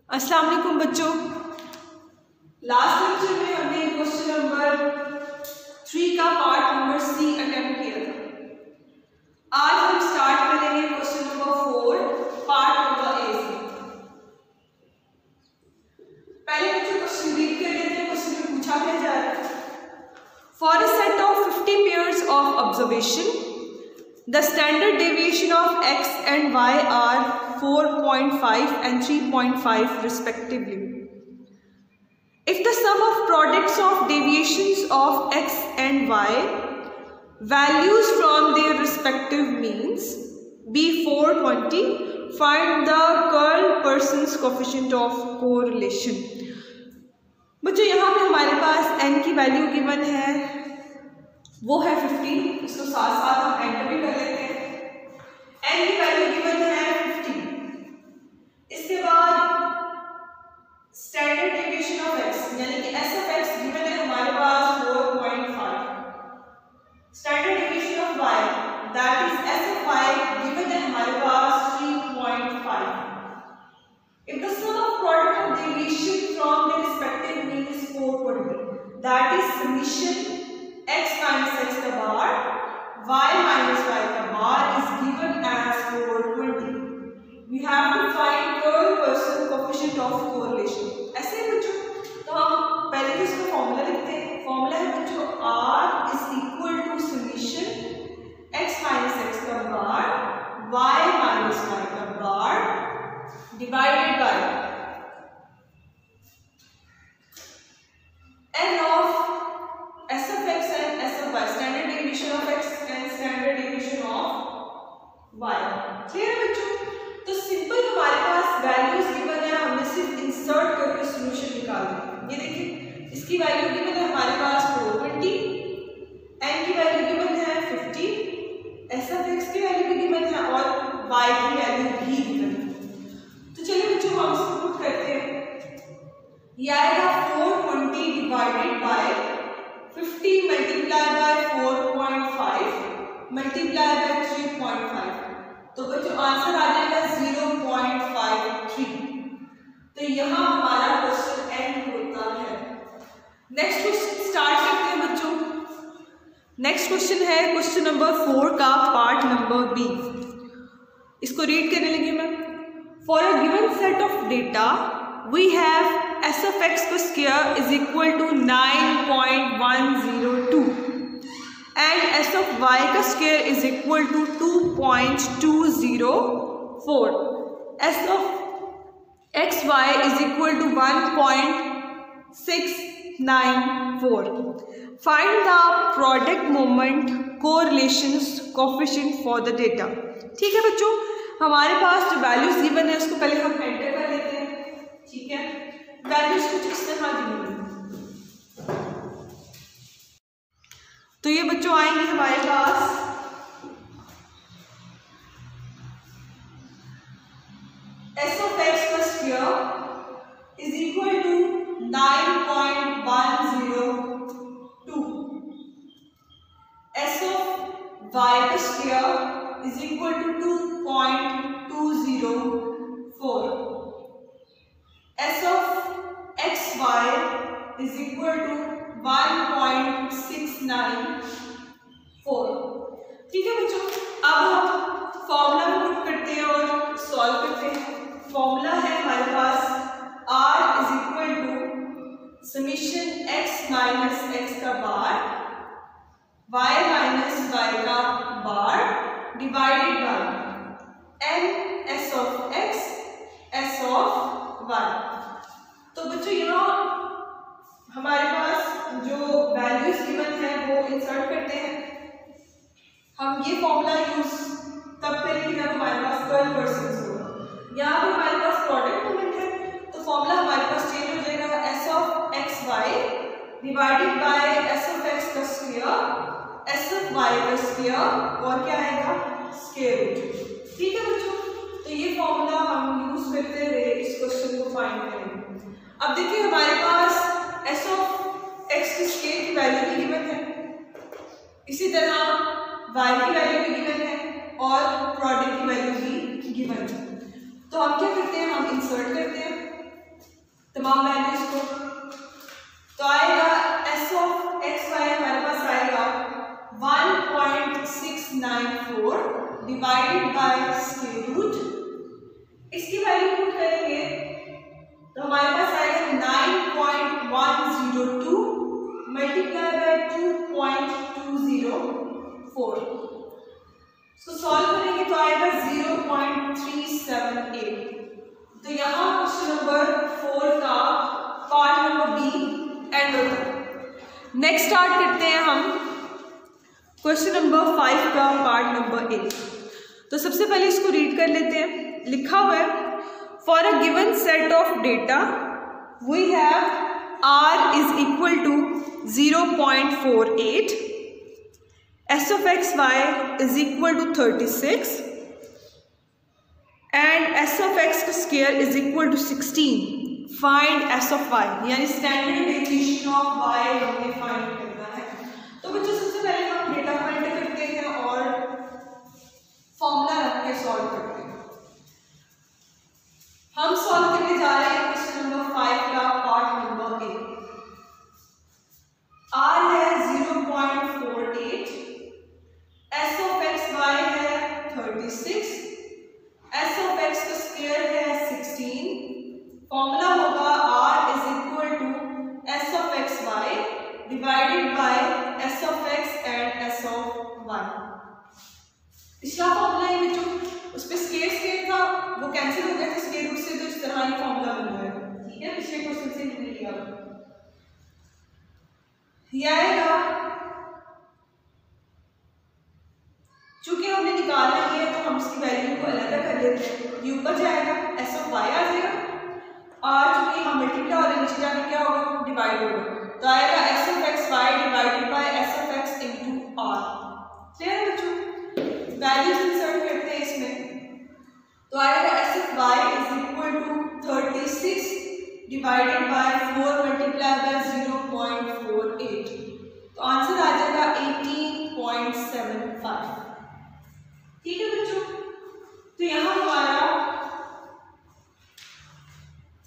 अस्सलाम वालेकुम बच्चों। लास्ट लेक्चर में हमने क्वेश्चन नंबर 3 का पार्ट नंबर सी अटेम्प्ट किया था। आज हम स्टार्ट करेंगे question number 4 part number A से। पहले बच्चों क्वेश्चन रीड कर लेते हैं। क्वेश्चन में पूछा क्या जा रहा है। For a set of 50 pairs of observation the standard deviation of x and y are 4.5 and 3.5 respectively. If the sum of products of deviations of x and y values from their respective means be 420, find the curl person's coefficient of correlation. बच्चों यहाँ पे हमारे पास n की value given है, वो है 50। इसको साथ साथ हम एंटर भी कर लेते हैं। n की वैल्यू गिवन है 50। इसके बाद स्टैंडर्ड डेविएशन ऑफ x यानी कि s ऑफ x गिवन है हमारे पास 4.5। Standard deviation of y that is s of y given है हमारे पास 3.5। if the sum of product of deviation from the respective mean is 420, that is summation x minus x का bar y minus y का बार is given as 420. We have to find curl person coefficient of correlation. ऐसे है बच्चों। तो हम पहले तो इसका फॉर्मूला लिखते हैं। फॉर्मूला है बच्चों r is equal to summation x minus x का बार y minus y का बार divided by n of s of x and s of y, standard deviation of x and standard deviation of y। Clear है बच्चों। तो simple हमारे पास values given है, हमने सिर्फ insert करके सॉल्यूशन निकाल दिया। ये देखिए इसकी वैल्यू गिवन है हमारे पास 420, n की वैल्यू गिवन है 50, s of x की वैल्यू भी गिवन है और y की वैल्यू भी गिवन है। तो चलिए बच्चों हम इसको पुट करते हैं। ये आएगा 420 divided by 50 multiply by 4.5 multiply by 3.5, तो बच्चों आंसर आ जाएगा 0.53। तो यहाँ हमारा क्वेश्चन एंड होता है। नेक्स्ट क्वेश्चन स्टार्ट करते हैं बच्चों। नेक्स्ट क्वेश्चन है क्वेश्चन नंबर 4 का पार्ट नंबर बी। इसको रीड करने लगी मैं। For a given set of data we have s of x का square is equal to 9.102 and s of y का square is equal to 2.204. s of xy is equal to 1.694. Find the product moment correlations coefficient for the data. ठीक है बच्चों, हमारे पास जो values given है उसको पहले हम एंटर कर लेते हैं। ठीक है, वैल्यूज कुछ इस तरह दी हुई। तो ये बच्चों आएंगे हमारे पास s of x का square is equal to 9.102, s of y का square is equal to 2.204, s of xy is equal to 1.694। ठीक है बच्चों, अब हम फॉर्मूला में पुट करते हैं और सॉल्व करते हैं। फॉर्मूला है हमारे पास r is equal to summation x minus x का बार y minus y का bar divided bye n s of x s of y। तो बच्चों यहाँ हमारे पास जो वैल्यूज गिवन है वो इंसर्ट करते हैं। हम ये फॉर्मूला यूज तब करेंगे जब हमारे पास कर्ल पर्सन्स होगा। यहाँ पे हमारे पास प्रोडक्ट मोमेंट है, तो फॉर्मूला हमारे पास चेंज हो जाएगा s of xy divided by s of x का स्क्वायर s of y का स्क्वायर और क्या आएगा स्क्वायर रूट। ठीक है बच्चों, तो ये फॉर्मूला हम यूज करते हुए इस क्वेश्चन को फाइंड करेंगे। अब देखिए हमारे पास s of x की स्क्वायर की वैल्यू भी गिवन है, इसी तरह y की वैल्यू भी गिवन है और प्रोडक्ट की वैल्यू भी गिवन है। तो हम क्या करते हैं, हम इंसर्ट करते हैं। नेक्स्ट स्टार्ट करते हैं हम क्वेश्चन नंबर 5 का पार्ट नंबर 8। तो सबसे पहले इसको रीड कर लेते हैं। लिखा हुआ है, for a given set of data we have r is equal to 0.48, s of x y is equal to 36 and s of x square is equal to 16. Find s of y, यानी standard definition of y हमें find करना है। तो बच्चों सबसे पहले हम data find करते हैं और फॉर्मूला रख के सॉल्व करते हैं। हम सॉल्व करने जा रहे हैं क्वेश्चन नंबर 5 का पार्ट नंबर 8। r है 0.48, s of x y है 36, s of x का स्क्वायर है 16। फॉर्मूला होगा r is equal to s of x y divided by s of x and s of y। पिछला formula है बच्चों, उस पे स्क्वायर था, वो कैंसिल हो गया था स्क्वायर रूट से, तो इस तरह ये फॉर्मूला बन गया है। ठीक है, पिछले क्वेश्चन से हमने लिया ये आएगा। चूंकि हमने निकालना ही है तो हम इसकी वैल्यू को अलग कर लेते हैं। ये ऊपर जाएगा, s of y आ जाएगा, और चूंकि हम मल्टीप्लाई और नीचे जाके क्या होगा, डिवाइड होगा, तो आएगा s of x y divided by s of x into r। Clear है बच्चों? वैल्यूज इंसर्ट करते हैं इसमें, तो आएगा s of y is equal to 36 divided by 4 multiply by 0.48, तो आंसर आ जाएगा 18.75। ठीक है बच्चों, तो यहाँ हमारा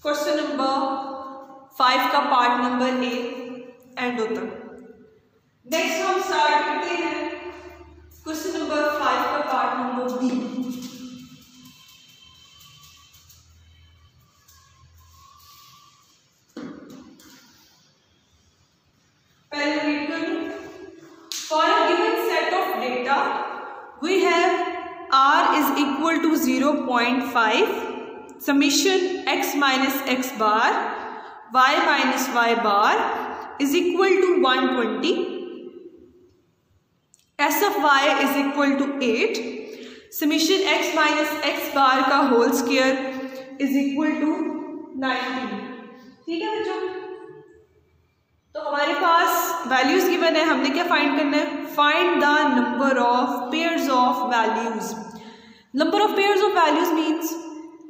क्वेश्चन नंबर 5 का पार्ट नंबर ए एंड होता है। नेक्स्ट हम स्टार्ट करते हैं क्वेश्चन नंबर 5 का पार्ट नंबर बी। पहले रीड कर लो। For a given set of data we have r is equal to 0.5 summation x minus x bar y minus y bar is equal to 120, s of y is equal to 8, summation x minus x bar का whole square is equal to 19। ठीक है बच्चों, तो हमारे पास values given है, हमने क्या find करना है, find the number of pairs of values. Number of pairs of values means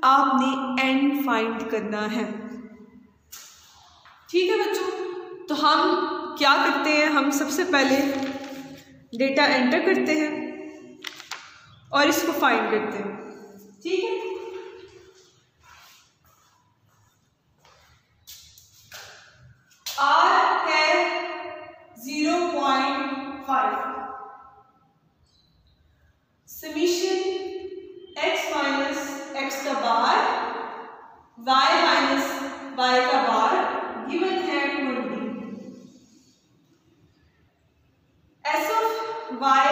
आपने एन फाइंड करना है। ठीक है बच्चों, तो हम क्या करते हैं, हम सबसे पहले डेटा एंटर करते हैं और इसको फाइंड करते हैं। ठीक है, r है 0.5, समीशन x माइनस x का बार y माइनस y का बार गिवन है 20, s of y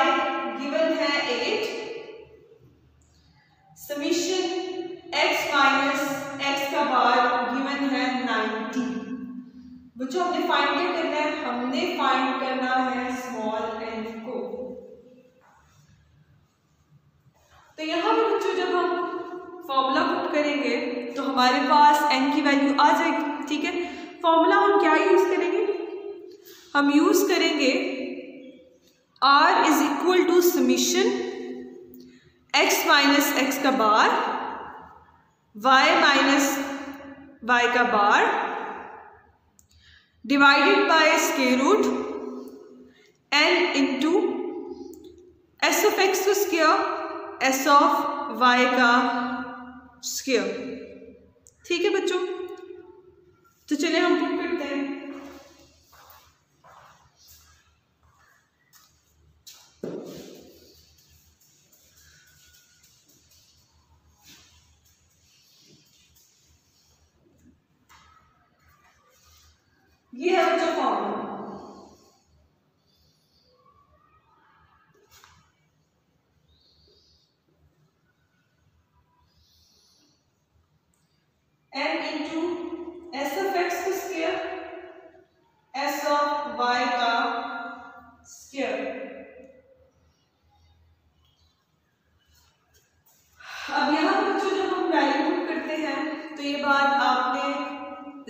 गिवन है 8, समीशन x माइनस x का बार गिवन है 90। बच्चों हमने फाइंड क्या करना है, हमने फाइंड करना है स्मॉल n को। तो यहाँ पे बच्चों जब हम फॉर्मूला पुट करेंगे तो हमारे पास n की वैल्यू आ जाएगी। ठीक है, फॉर्मूला हम क्या यूज करेंगे, हम यूज करेंगे r is equal to summation x minus x का बार y माइनस y का bar divided by square root n into s of x का स्क्वायर s ऑफ y का स्क्वायर। ठीक है बच्चों, तो चलिए हम पुट करते हैं। ये है बच्चों formula. n into S of x का स्क्वायर एस ऑफ वाई का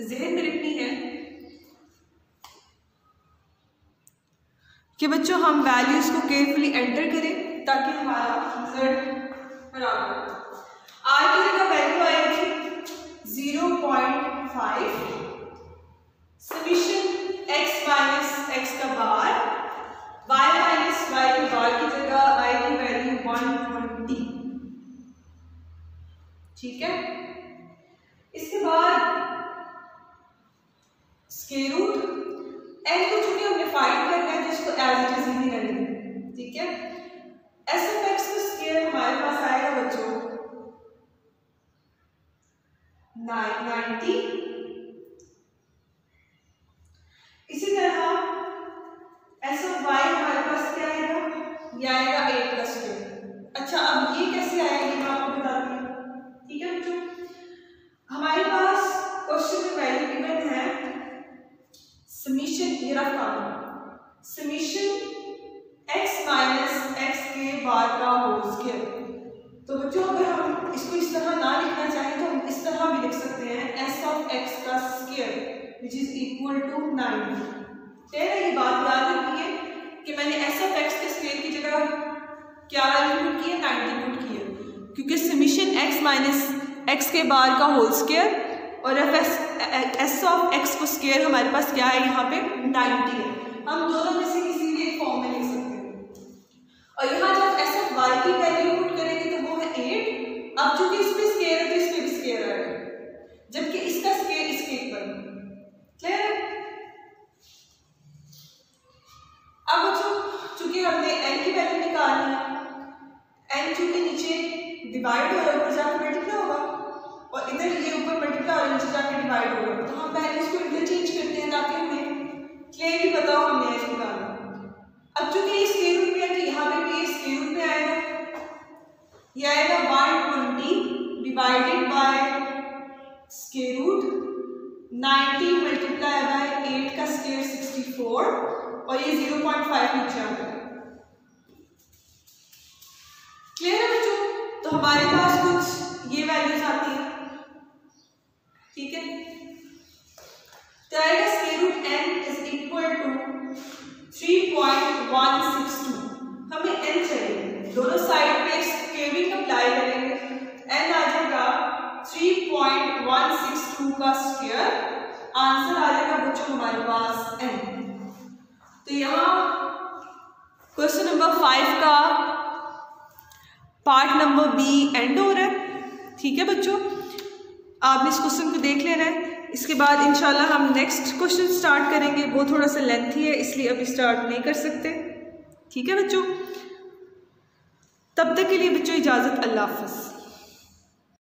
जहन में रखनी है कि बच्चों हम वैल्यूज को केयरफुली एंटर करें ताकि हमारा रिजल्ट बराबर हो। आर की जगह वैल्यू आएगी 0.5 समीशन x माइनस एक्स का बार, y माइनस वाई के बार की जगह आएगी वैल्यू 120। ठीक है, इसके बाद स्क्वायर रूट n को चूंकि हमने फाइंड करना है जिसको एज इट इज ही रहने। ठीक है, एस ऑफ एक्स का स्क्वायर हमारे पास आएगा बच्चों 90। इसी तरह एस ऑफ वाई हमारे पास क्या आएगा, ये आएगा 8 का स्क्वायर। अच्छा, अब ये कैसे आएगी मैं आपको बताती हूँ। ठीक है बच्चों, हमारे पास क्वेश्चन में वैल्यू गिवन है समीशन, ये रफ काम, समीशन x माइनस एक्स के बार का होल स्क्वायर। तो बच्चों अगर हम इसको इस तरह ना लिखना चाहें तो हम इस तरह भी लिख सकते हैं s ऑफ x का square which is equal to 90। तेरा ये बात याद रखिए कि मैंने s ऑफ x के स्क्वायर की जगह क्या वैल्यू पुट की है, 90 पुट की है, क्योंकि समीशन x माइनस एक्स के बार का होल स्क्वायर और एस ऑफ एक्स को स्क्वायर हमारे पास क्या है यहाँ पे 90 है। हम दोनों में से किसी भी एक फॉर्म में लिख सकते हैं। और यहाँ जब एस ऑफ वाई की वैल्यू पुट करेंगे तो वो है 8। अब चूंकि इसमें स्क्वायर है तो इसमें भी स्क्वायर आएगा, जबकि इसका स्क्वायर इसके ऊपर। क्लियर है? अब बच्चों चूंकि हमने n की वैल्यू निकालनी है, n चूंकि नीचे डिवाइड हो रहा है ऊपर जाकर मल्टीप्लाई होगा और इधर ये ऊपर मल्टीप्लाई और नीचे जाकर डिवाइड होगा, तो हम पहले इसको इंटरचेंज करते हैं ताकि हमें क्लियरली पता हो हमने ऐसे निकालना। अब चूंकि ये स्क्वायर रूट में है तो यहाँ पे भी ये स्क्वायर रूट में आएगा, ये आएगा 120 divided by square root 90 multiply by 8 का स्क्वायर 64 और ये 0.5 नीचे आ गया। क्लियर है बच्चों? तो हमारे पास कुछ ये वैल्यूज आती है। ठीक है, तो आएगा square root n is equal to 3.162। हमें n चाहिए, दोनों साइड पे स्क्वेयरिंग अप्लाई करेंगे, n आ जाएगा 3.162 का स्क्वायर, आंसर आ जाएगा बच्चों हमारे पास n। तो यहाँ क्वेश्चन नंबर 5 का पार्ट नंबर बी एंड हो रहा है। ठीक है बच्चों, आपने इस क्वेश्चन को देख लेना है। इसके बाद इंशाल्लाह हम नेक्स्ट क्वेश्चन स्टार्ट करेंगे, वो थोड़ा सा लेंथी है इसलिए अभी स्टार्ट नहीं कर सकते। ठीक है बच्चों, तब तक के लिए बच्चों इजाज़त, अल्लाह हाफ़िज़।